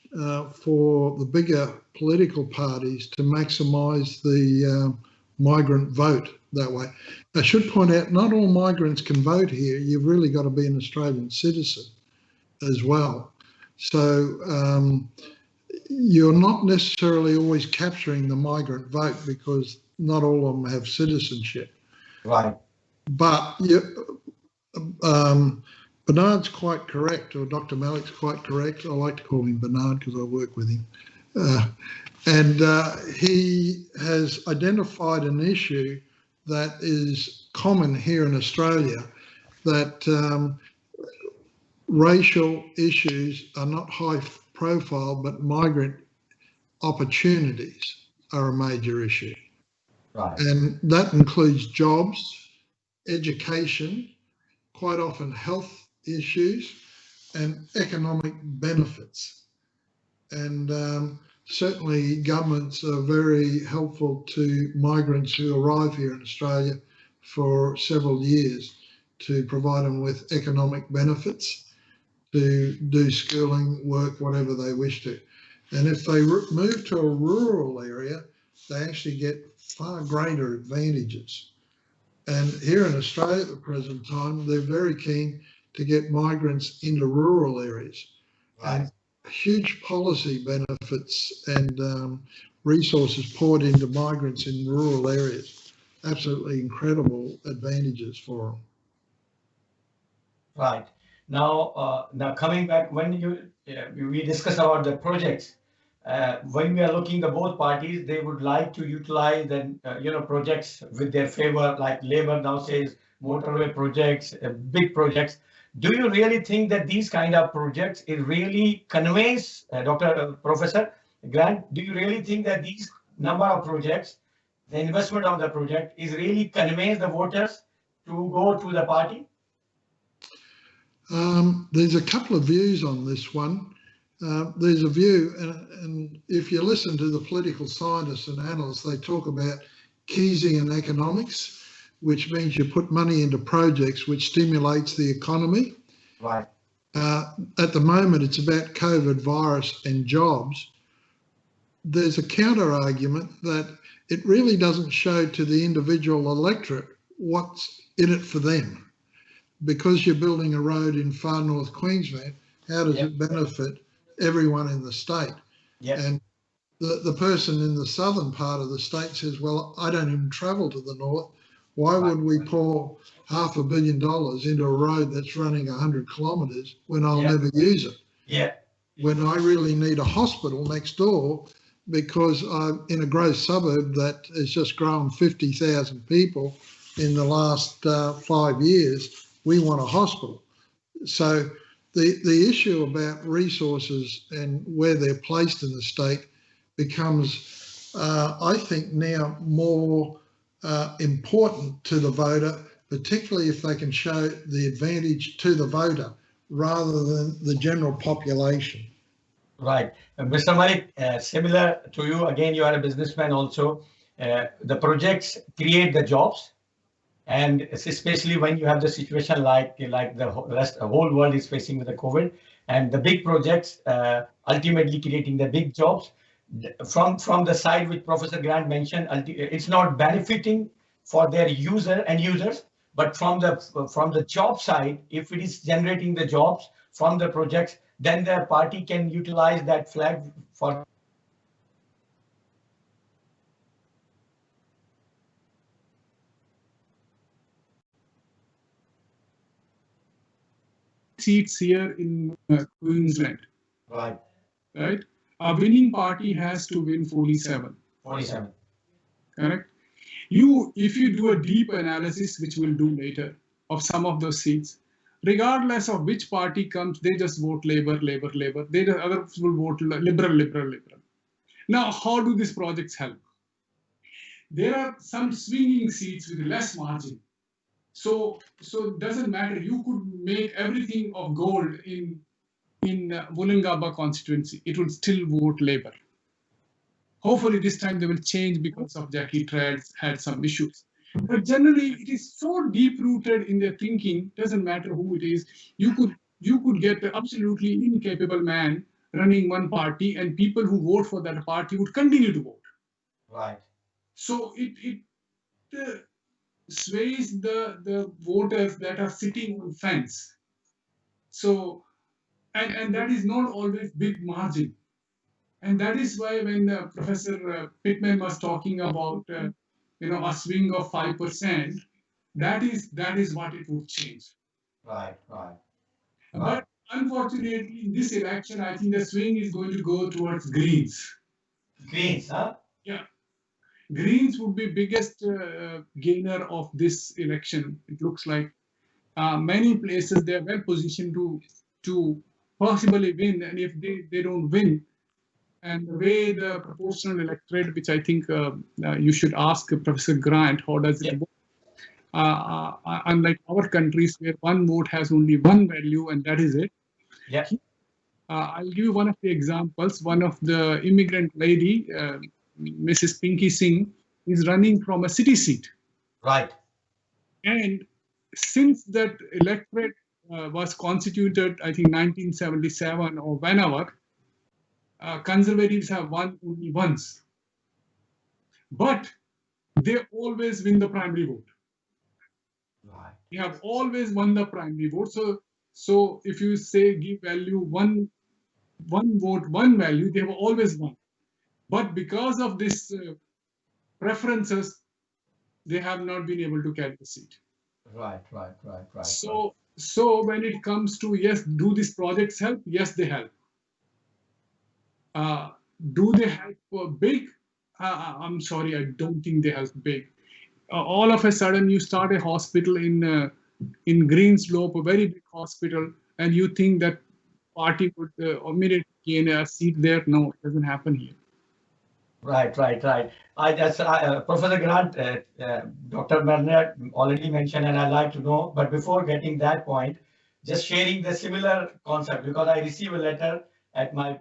for the bigger political parties to maximise the migrant vote that way. I should point out, not all migrants can vote here. You've really got to be an Australian citizen as well. So you're not necessarily always capturing the migrant vote because not all of them have citizenship. Right. But Bernard's quite correct, or Dr. Malik's quite correct. I like to call him Bernard because I work with him. And he has identified an issue that is common here in Australia, that racial issues are not high profile, but migrant opportunities are a major issue. Right. And that includes jobs, education, quite often health issues, and economic benefits. And certainly governments are very helpful to migrants who arrive here in Australia for several years to provide them with economic benefits, to do schooling, work, whatever they wish to. And if they move to a rural area, they actually get far greater advantages. And here in Australia at the present time, they're very keen to get migrants into rural areas. Right. And huge policy benefits and resources poured into migrants in rural areas. Absolutely incredible advantages for them. Right. Now, coming back, when we discuss about the projects, when we are looking at both parties, they would like to utilize the projects with their favor, like Labour now says motorway projects, big projects. Do you really think that these kind of projects it really conveys, Professor Grant? Do you really think that these number of projects, the investment of the project, is really conveys the voters to go to the party? There's a couple of views on this one. There's a view, and if you listen to the political scientists and analysts, they talk about Keynesian economics, which means you put money into projects which stimulates the economy. Right. At the moment, it's about COVID virus and jobs. There's a counter argument that it really doesn't show to the individual electorate what's in it for them. Because you're building a road in far north Queensland, how does it benefit everyone in the state? Yep. And the person in the southern part of the state says, well, I don't even travel to the north. Why would we pour $500 million into a road that's running 100 kilometres when I'll never use it? Yeah. When I really need a hospital next door because I'm in a growth suburb that has just grown 50,000 people in the last 5 years, we want a hospital. So the issue about resources and where they're placed in the state becomes, I think, now more important to the voter, particularly if they can show the advantage to the voter rather than the general population. Right. Mr. Malik, similar to you, again, you are a businessman also. The projects create the jobs. And especially when you have the situation like the whole world is facing with the COVID, and the big projects ultimately creating the big jobs. From the side which Professor Grant mentioned, it's not benefiting for their users, but from the job side, if it is generating the jobs from the projects, then the party can utilize that flag for seats here in Queensland. Right. Right. A winning party has to win 47. 47. Correct. If you do a deep analysis, which we'll do later, of some of those seats, regardless of which party comes, they just vote Labour. The others will vote Liberal. Now, how do these projects help? There are some swinging seats with less margin. So it doesn't matter. You could make everything of gold in Wollongabba constituency. It would still vote Labour. Hopefully this time they will change because of Jackie Trad had some issues. But generally, it is so deep-rooted in their thinking, doesn't matter who it is. You could get an absolutely incapable man running one party, and people who vote for that party would continue to vote. Right. So it sways the voters that are sitting on fence. So and that is not always big margin. And that is why when Professor Pitman was talking about a swing of 5%, that is what it would change. Right. Right. But unfortunately, in this election, I think the swing is going to go towards Greens. Greens, huh? Yeah, Greens would be biggest gainer of this election. It looks like many places they are well positioned to possibly win, and if they don't win, and the way the proportional electorate, which I think you should ask Professor Grant, how does it work? Unlike our countries where one vote has only one value and that is it. Yeah. I'll give you one of the examples. One of the immigrant lady, Mrs. Pinky Singh, is running from a city seat. Right. And since that electorate was constituted, I think 1977 or whenever, conservatives have won only once. But they always win the primary vote. Right. They have always won the primary vote. So if you say give value one vote, one value, they have always won. But because of this preferences, they have not been able to carry the seat. Right. So when it comes to, yes, do these projects help? Yes, they help. Do they help big? I'm sorry, I don't think they help big. All of a sudden, you start a hospital in Greenslope, a very big hospital, and you think that party would immediately gain a seat there. No, it doesn't happen here. Right. Professor Grant, Dr. Mehran already mentioned, and I'd like to know, but before getting that point, just sharing the similar concept, because I received a letter at my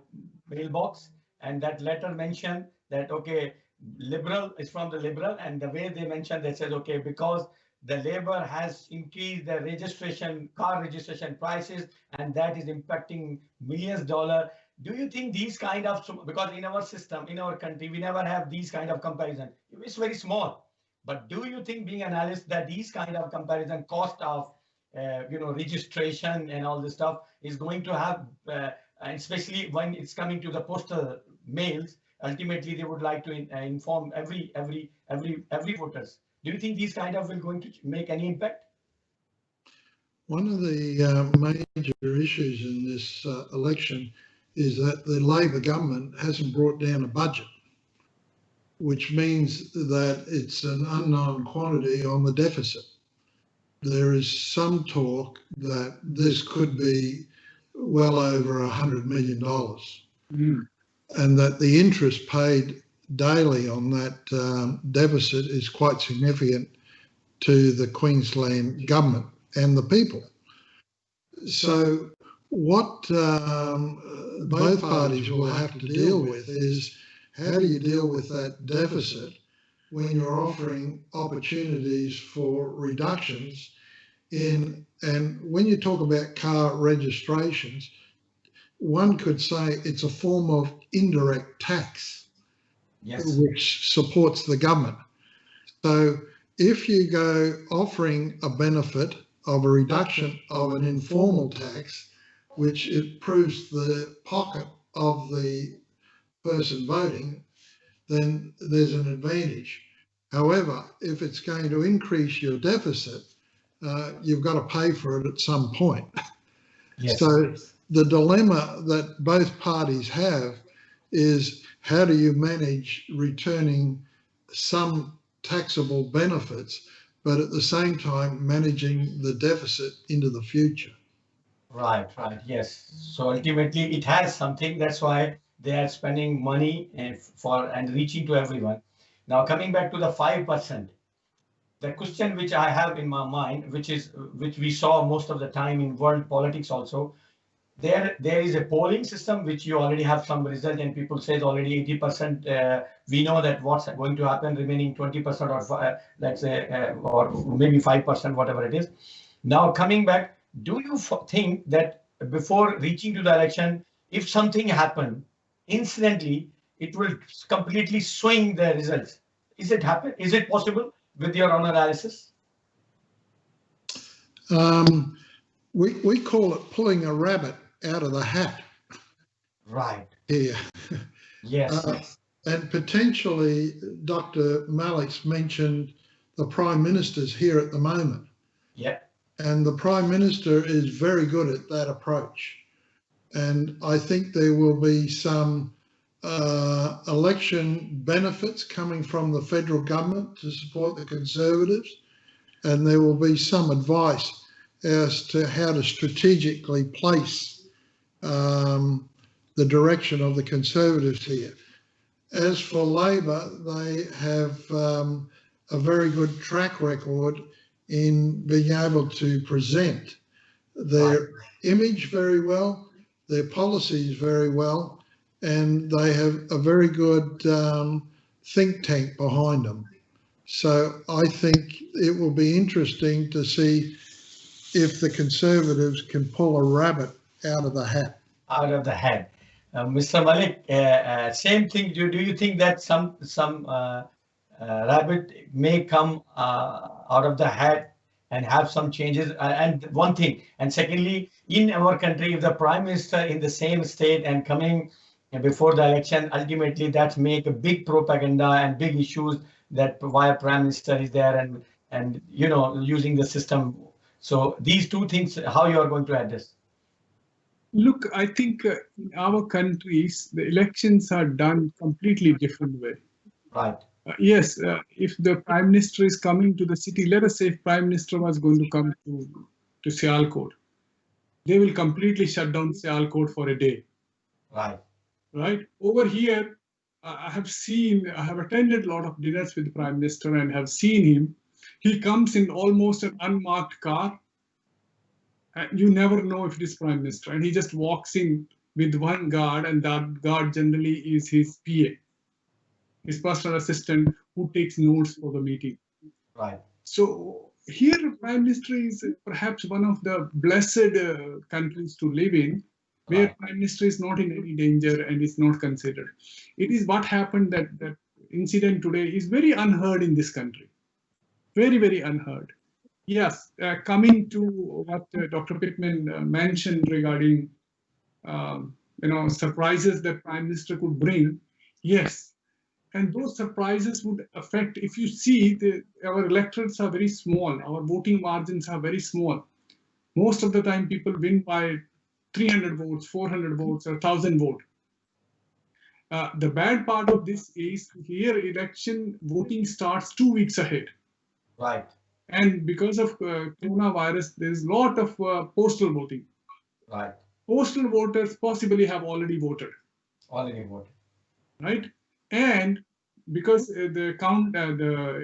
mailbox, and that letter mentioned that, okay, liberal is from the liberal, and the way they mentioned, they said, okay, because the labor has increased the car registration prices, and that is impacting millions of dollars. Do you think these kind of, because in our system, in our country, we never have these kind of comparison. It's very small. But do you think, being an analyst, that these kind of comparison, cost of registration and all this stuff is going to have, especially when it's coming to the postal mails, ultimately they would like to inform every voters. Do you think these kind of will going to make any impact? One of the major issues in this election is that the Labor government hasn't brought down a budget, which means that it's an unknown quantity on the deficit. There is some talk that this could be well over $100 million, and that the interest paid daily on that deficit is quite significant to the Queensland government and the people. So what both parties will have to deal with is, how do you deal with that deficit when you're offering opportunities for reductions in, and when you talk about car registrations, one could say it's a form of indirect tax, yes, which supports the government. So if you go offering a benefit of a reduction of an informal tax, which improves the pocket of the person voting, then there's an advantage. However, if it's going to increase your deficit, you've got to pay for it at some point. Yes. So the dilemma that both parties have is, how do you manage returning some taxable benefits, but at the same time managing the deficit into the future? Right, yes. So ultimately it has something, that's why they are spending money and reaching to everyone. Now coming back to the 5%, the question which I have in my mind, which we saw most of the time in world politics also, there is a polling system which you already have some result, and people says already 80%. We know that what's going to happen, remaining 20% or let's say or maybe 5%, whatever it is. Now coming back, do you think that before reaching to the election, if something happened incidentally, it will completely swing the results? Is it happen? Is it possible with your own analysis? We call it pulling a rabbit out of the hat. Right. Here. Yes. Yes. And potentially, Dr. Malik's mentioned the Prime Minister's here at the moment. Yeah. And the Prime Minister is very good at that approach. And I think there will be some election benefits coming from the federal government to support the Conservatives. And there will be some advice as to how to strategically place the direction of the Conservatives here. As for Labor, they have a very good track record in being able to present their image very well, their policies very well, and they have a very good think tank behind them. So I think it will be interesting to see if the Conservatives can pull a rabbit out of the hat. Out of the hat. Mr. Malik, same thing. Do you think that some rabbit may come out of the hat and have some changes? And one thing, and secondly, in our country, if the Prime Minister in the same state and coming before the election, ultimately that make a big propaganda and big issues that why Prime Minister is there and you know using the system. So these two things, how you are going to address? Look, I think in our countries, the elections are done completely different way. Right. Yes, if the Prime Minister is coming to the city, let us say if Prime Minister was going to come to Sialkot, they will completely shut down Sialkot for a day. Right. Right. Over here, I have attended a lot of dinners with the Prime Minister and have seen him. He comes in almost an unmarked car. And you never know if it is Prime Minister, and he just walks in with one guard, and that guard generally is his PA, his personal assistant, who takes notes for the meeting. Right. So here, Prime Minister is perhaps one of the blessed countries to live in, where Prime Minister is not in any danger and is not considered. It is what happened that incident today is very unheard in this country, very, very unheard. Yes, coming to what Dr. Pitman mentioned regarding, surprises that Prime Minister could bring. Yes, and those surprises would affect. If you see, our electorates are very small. Our voting margins are very small. Most of the time, people win by 300 votes, 400 votes, or 1,000 votes. The bad part of this is here election voting starts 2 weeks ahead. Right. And because of coronavirus, there is a lot of postal voting. Right. Postal voters possibly have already voted. Already voted. Right. And because the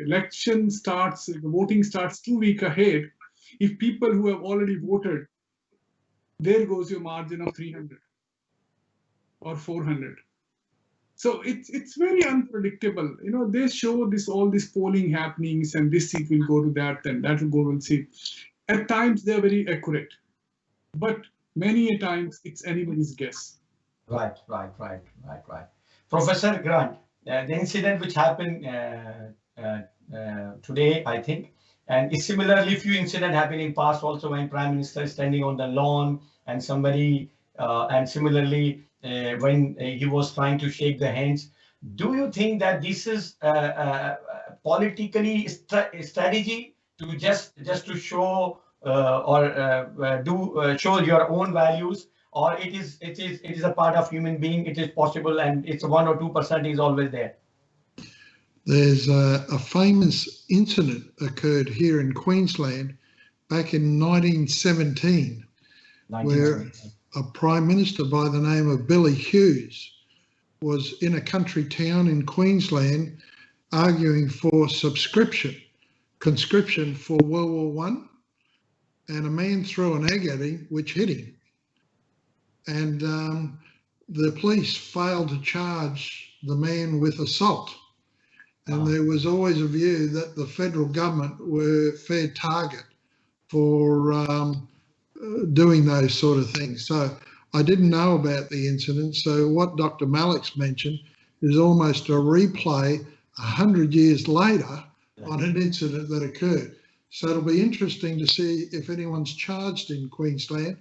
election starts, the voting starts 2 weeks ahead, if people who have already voted, there goes your margin of 300 or 400. So it's very unpredictable. You know, they show all this polling happenings, and this seat will go to that, and that will go to seat. At times they're very accurate, but many a times it's anybody's guess. Right. Professor Grant, the incident which happened today, I think, and it's similarly few incidents happened in past also when Prime Minister is standing on the lawn and somebody, and similarly when he was trying to shake the hands. Do you think that this is politically strategy to just to show show your own values, or it is a part of human being? It is possible, and it's 1 or 2% is always there. There's a famous incident occurred here in Queensland back in 1917, where a Prime Minister by the name of Billy Hughes was in a country town in Queensland arguing for conscription for World War I, and a man threw an egg at him which hit him. and the police failed to charge the man with assault. And there was always a view that the federal government were fair target for doing those sort of things. So I didn't know about the incident. So what Dr. Malik's mentioned is almost a replay 100 years later on an incident that occurred. So it'll be interesting to see if anyone's charged in Queensland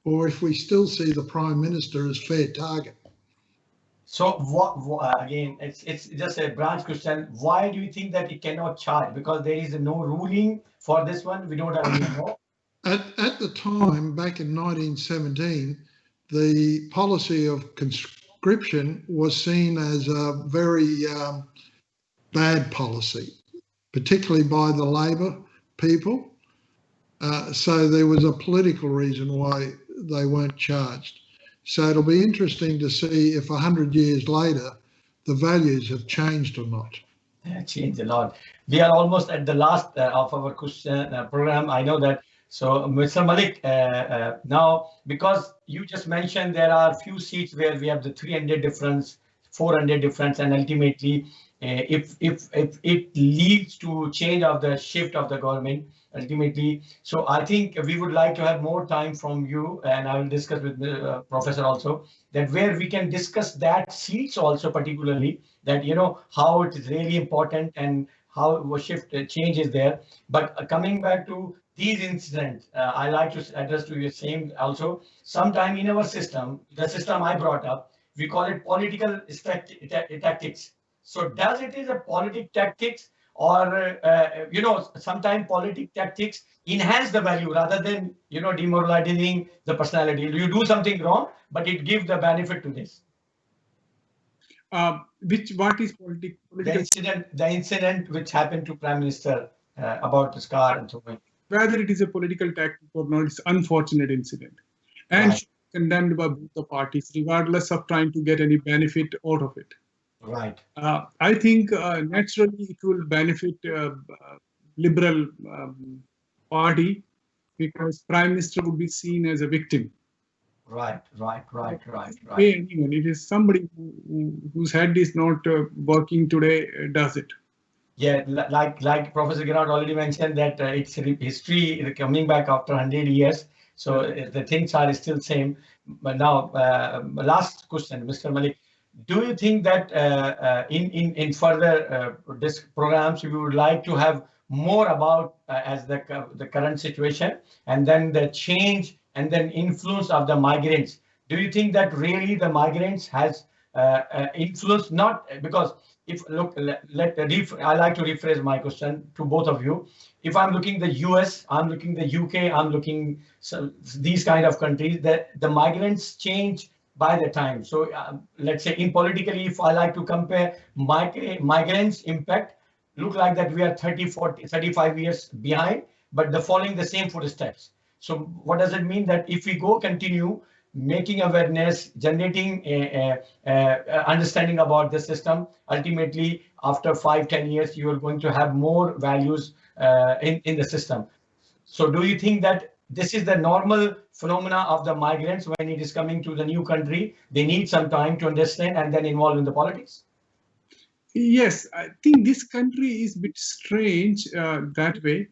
or if we still see the Prime Minister as fair target. So again, it's just a branch question. Why do you think that it cannot charge? Because there is no ruling for this one. We don't have any more. At the time, back in 1917, the policy of conscription was seen as a very bad policy, particularly by the Labor people. So there was a political reason why they weren't charged. So it'll be interesting to see if 100 years later, the values have changed or not. They have changed a lot. We are almost at the last of our question program. I know that. So, Mr. Malik, now, because you just mentioned there are few seats where we have the 300 difference, 400 difference, and ultimately, if it leads to change of the shift of the government, ultimately. So I think we would like to have more time from you, and I will discuss with the professor also, that where we can discuss that seats also, particularly that, you know, how it is really important and how a shift change is there. But coming back to these incidents, I like to address to you same also. Sometime in our system, the system I brought up, we call it political tactics. So does it is a politic tactics, or you know, sometimes politic tactics enhance the value rather than, you know, demoralizing the personality. You do something wrong, but it gives the benefit to this. What is political? The incident which happened to Prime Minister about this car and so on. Whether it is a political tactic or not, it's an unfortunate incident, and Right. should be condemned by both the parties, regardless of trying to get any benefit out of it. Right. I think naturally it will benefit Liberal party, because Prime Minister would be seen as a victim. Right. Anyone, it is somebody whose head is not working today does it. Yeah, like Professor Girard already mentioned that it's history coming back after 100 years. So the things are still same. But now, last question, Mr. Malik. Do you think that in further programs we would like to have more about as the current situation, and then the change and then influence of the migrants? Do you think that really the migrants has influence? Not because if look, I like to rephrase my question to both of you. If I'm looking the US, I'm looking the UK, I'm looking these kind of countries, that the migrants change by the time. So let's say in politically, if I like to compare migrants impact, look like that we are 30, 40, 35 years behind, but the following the same footsteps. So what does it mean? That if we go continue making awareness, generating understanding about the system, ultimately after 5-10 years, you are going to have more values in the system. So do you think that this is the normal phenomena of the migrants when it is coming to the new country? They need some time to understand and then involve in the politics. Yes, I think this country is a bit strange that way.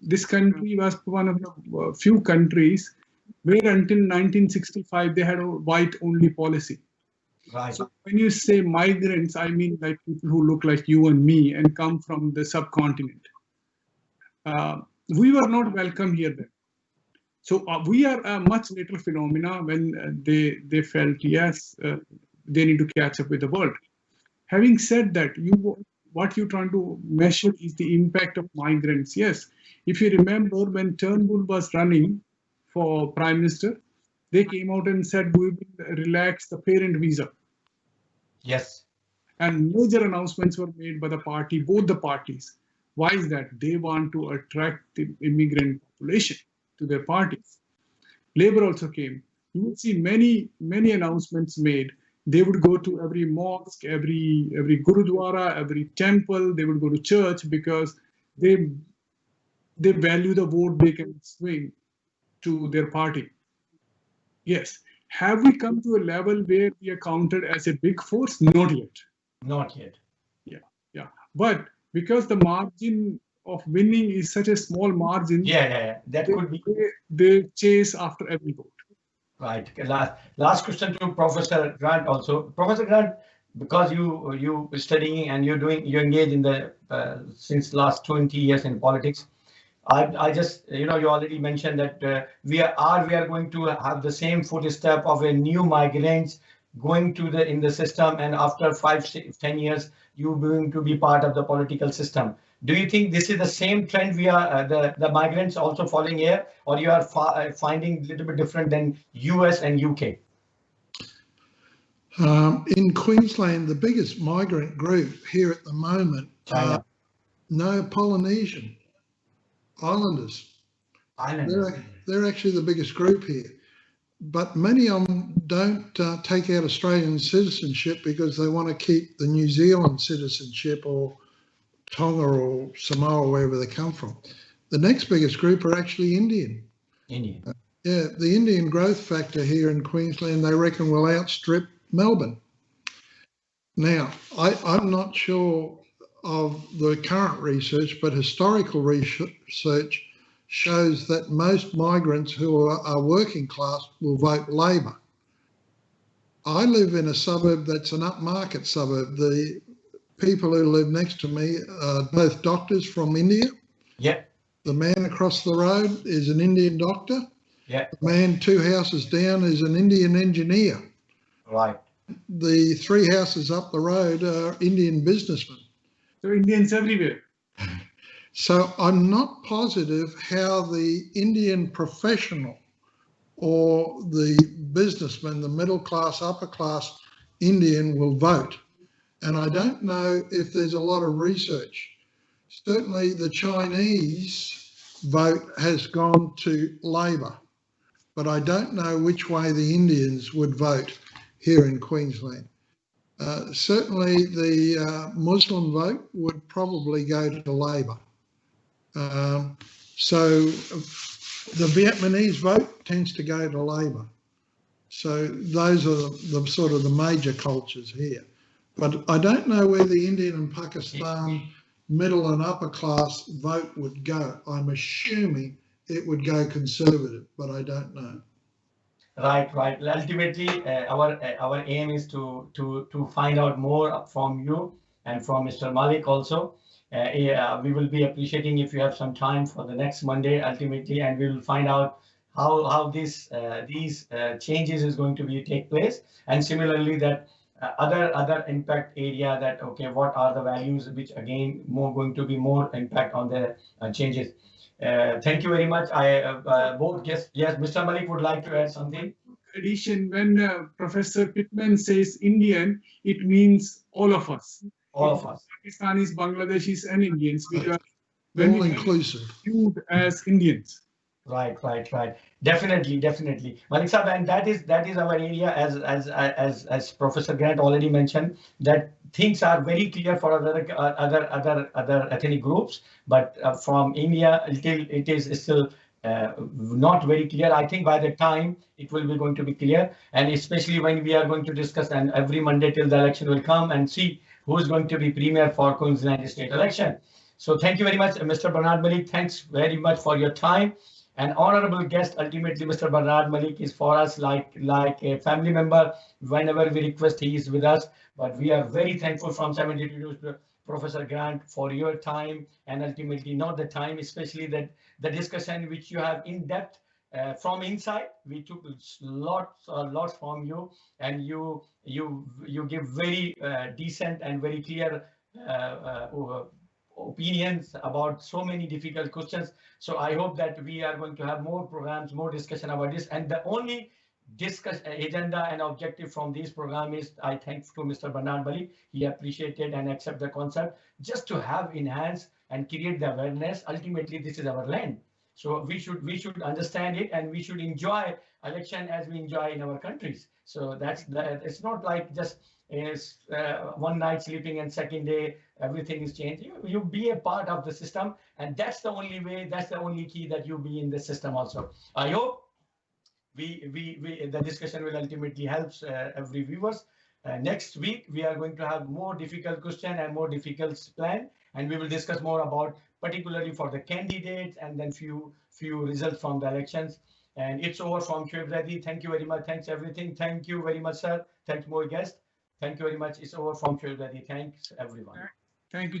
This country was one of the few countries where until 1965 they had a white-only policy. Right. So when you say migrants, I mean like people who look like you and me and come from the subcontinent. We were not welcome here then. So we are a much later phenomena when they felt, yes, they need to catch up with the world. Having said that, what you're trying to measure is the impact of migrants. Yes, if you remember when Turnbull was running for Prime Minister, they came out and said we will relax the parent visa. Yes. And major announcements were made by the party, both the parties. Why is that? They want to attract the immigrant population to their parties. Labour also came. You will see many announcements made. They would go to every mosque, every gurudwara, every temple. They would go to church because they value the vote they can swing to their party. Yes. Have we come to a level where we are counted as a big force? Not yet. Not yet. Yeah. But because the margin of winning is such a small margin, that could be. They chase after every vote. Right. Last question to Professor Grant also. Professor Grant, because you studying and you engage in the since last 20 years in politics. I just, you already mentioned that we are going to have the same footstep of a new migrants going to in the system, and after 5-10 years you going to be part of the political system. Do you think this is the same trend we are the migrants also following here, or you are finding a little bit different than US and UK? In Queensland, the biggest migrant group here at the moment are no Polynesian Islanders. They're actually the biggest group here. But many of them don't take out Australian citizenship because they want to keep the New Zealand citizenship, or Tonga or Samoa, wherever they come from. The next biggest group are actually Indian. Yeah, the Indian growth factor here in Queensland, they reckon, will outstrip Melbourne. Now, I'm not sure of the current research, but historical research shows that most migrants who are working class will vote Labor. I live in a suburb that's an upmarket suburb. The people who live next to me are both doctors from India. Yeah. The man across the road is an Indian doctor. Yeah. The man 2 houses down is an Indian engineer. Right. The 3 houses up the road are Indian businessmen. So Indians everywhere. So I'm not positive how the Indian professional or the businessman, the middle class, upper class Indian will vote. And I don't know if there's a lot of research. Certainly the Chinese vote has gone to Labor, but I don't know which way the Indians would vote here in Queensland. Certainly the Muslim vote would probably go to Labor. So the Vietnamese vote tends to go to Labor. So those are the sort of the major cultures here. But I don't know where the Indian and Pakistan middle and upper class vote would go. I'm assuming it would go Conservative, but I don't know. Right. Ultimately, our aim is to find out more from you and from Mr. Malik also. We will be appreciating if you have some time for the next Monday, ultimately, and we will find out how these changes is going to be take place, and similarly that other impact area, that what are the values which again going to be more impact on the changes. Thank you very much. Both guests. Yes, Mr. Malik would like to add something. Addition, when Professor Pitman says Indian, it means all of us. All of us. Pakistanis, Bangladeshis, and Indians, because all inclusive, viewed as Indians. Right. Definitely. Malik Sahab, and that is our area, as Professor Grant already mentioned, that things are very clear for other ethnic groups, but from India it is still not very clear. I think by the time it will be going to be clear, and especially when we are going to discuss, and every Monday till the election will come, and see who is going to be premier for Queensland State Election. So thank you very much, Mr. Bernard Malik. Thanks very much for your time. An honorable guest, ultimately, Mr. Bernard Malik is for us like a family member. Whenever we request, he is with us. But we are very thankful from 72 News to Professor Grant for your time, and ultimately not the time, especially that the discussion which you have in depth from inside. We took lots from you, and you give very decent and very clear opinions about so many difficult questions. So I hope that we are going to have more programs, more discussion about this. And the only agenda and objective from this program is, I thank to Mr. Bernard Malik. He appreciated and accept the concept, just to have enhance and create the awareness. Ultimately, this is our land. So we should understand it, and we should enjoy election as we enjoy in our countries. So it's not like just one night sleeping and second day everything is changed. You be a part of the system, and that's the only way, that's the only key that you be in the system also. I hope the discussion will ultimately help every viewers. Next week, we are going to have more difficult question and more difficult plan, and we will discuss more about particularly for the candidates and then few results from the elections. And it's over from Shoaib Zaidi. Thank you very much. Thanks everything. Thank you very much, sir. Thanks more guests. Thank you very much. It's over from Shoaib Zaidi. Thanks everyone. Thank you.